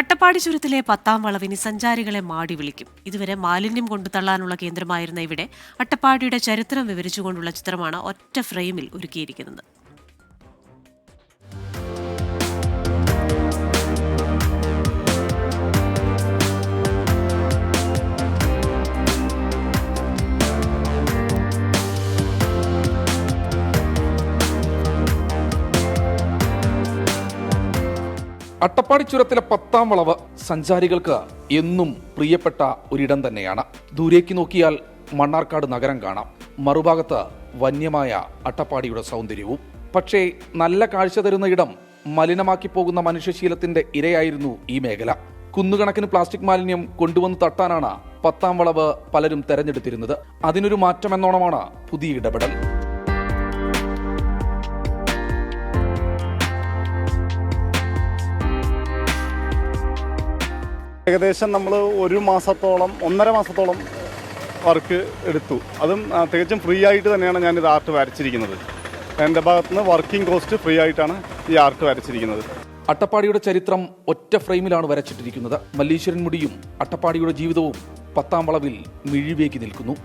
അട്ടപ്പാടി ചുരത്തിലെ 10-ാം വളവിനി സഞ്ചാരികളെ മാടി വിളിക്കും. ഇതുവരെ മാലിന്യം കൊണ്ടു തള്ളാനുള്ള കേന്ദ്രമായിരുന്ന ഇവിടെ അട്ടപ്പാടിയുടെ ചരിത്രം വിവരിച്ചുകൊണ്ടുള്ള ചിത്രമാണ് ഒറ്റ ഫ്രെയിമിൽ ഒരുക്കിയിരിക്കുന്നത്. അട്ടപ്പാടി ചുരത്തിലെ 10-ാം വളവ് സഞ്ചാരികൾക്ക് എന്നും പ്രിയപ്പെട്ട ഒരിടം തന്നെയാണ്. ദൂരേക്ക് നോക്കിയാൽ മണ്ണാർക്കാട് നഗരം കാണാം, മറുഭാഗത്ത് വന്യമായ അട്ടപ്പാടിയുടെ സൗന്ദര്യവും. പക്ഷേ നല്ല കാഴ്ച തരുന്ന ഇടം മലിനമാക്കി പോകുന്ന മനുഷ്യശീലത്തിന്റെ ഇരയായിരുന്നു ഈ മേഖല. കുന്നുകണക്കിന് പ്ലാസ്റ്റിക് മാലിന്യം കൊണ്ടുവന്ന് തട്ടാനാണ് 10-ാം വളവ് പലരും തെരഞ്ഞെടുത്തിരുന്നത്. അതിനൊരു മാറ്റമെന്നോണമാണ് പുതിയ ഇടപെടൽ. ഏകദേശം നമ്മൾ 1.5 മാസത്തോളം വർക്ക് എടുത്തു. അതും തികച്ചും ഫ്രീ ആയിട്ട് തന്നെയാണ് ഞാനിത് ആർട്ട് വരച്ചിരിക്കുന്നത്. എൻ്റെ ഭാഗത്തുനിന്ന് വർക്കിംഗ് കോസ്റ്റ് ഫ്രീ ആയിട്ടാണ് ഈ ആർട്ട് വരച്ചിരിക്കുന്നത്. അട്ടപ്പാടിയുടെ ചരിത്രം ഒറ്റ ഫ്രെയിമിലാണ് വരച്ചിട്ടിരിക്കുന്നത്. മല്ലീശ്വരൻ മുടിയും അട്ടപ്പാടിയുടെ ജീവിതവും 10-ാം വളവിൽ മിഴിവേക്കി നിൽക്കുന്നു.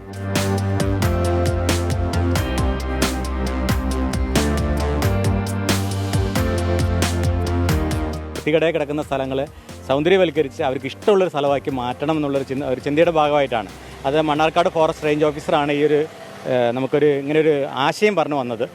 വൃത്തികേടായി കിടക്കുന്ന സ്ഥലങ്ങൾ സൗന്ദര്യവൽക്കരിച്ച് അവർക്ക് ഇഷ്ടമുള്ളൊരു സ്ഥലമാക്കി മാറ്റണം എന്നുള്ളൊരു ചിന്തയുടെ ഭാഗമായിട്ടാണ്. അത് മണ്ണാർക്കാട് ഫോറസ്റ്റ് റേഞ്ച് ഓഫീസറാണ് നമുക്കൊരു ഇങ്ങനൊരു ആശയം പറഞ്ഞു വന്നത്.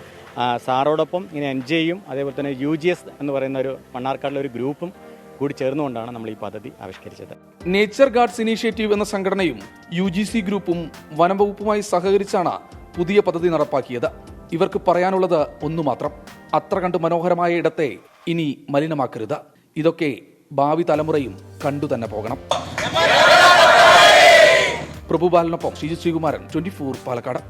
സാറോടൊപ്പം ഇങ്ങനെ NGOയും അതേപോലെ തന്നെ UGS എന്ന് പറയുന്ന ഒരു മണ്ണാർക്കാടിലെ ഒരു ഗ്രൂപ്പും കൂടി ചേർന്നുകൊണ്ടാണ് നമ്മൾ ഈ പദ്ധതി ആവിഷ്കരിച്ചത്. നേച്ചർ ഗാർഡ്സ് ഇനീഷ്യേറ്റീവ് എന്ന സംഘടനയും UGC ഗ്രൂപ്പും വനം വകുപ്പുമായി സഹകരിച്ചാണ് പുതിയ പദ്ധതി നടപ്പാക്കിയത്. ഇവർക്ക് പറയാനുള്ളത് ഒന്നു മാത്രം: അത്ര കണ്ട് മനോഹരമായ ഇടത്തെ ഇനി മലിനമാക്കരുത്. ഇതൊക്കെ ഭാവി തലമുറയും കണ്ടു തന്നെ പോകണം. പ്രഭുബാലനൊപ്പം ശ്രീജിത് ശ്രീകുമാരൻ, 24 പാലക്കാട്.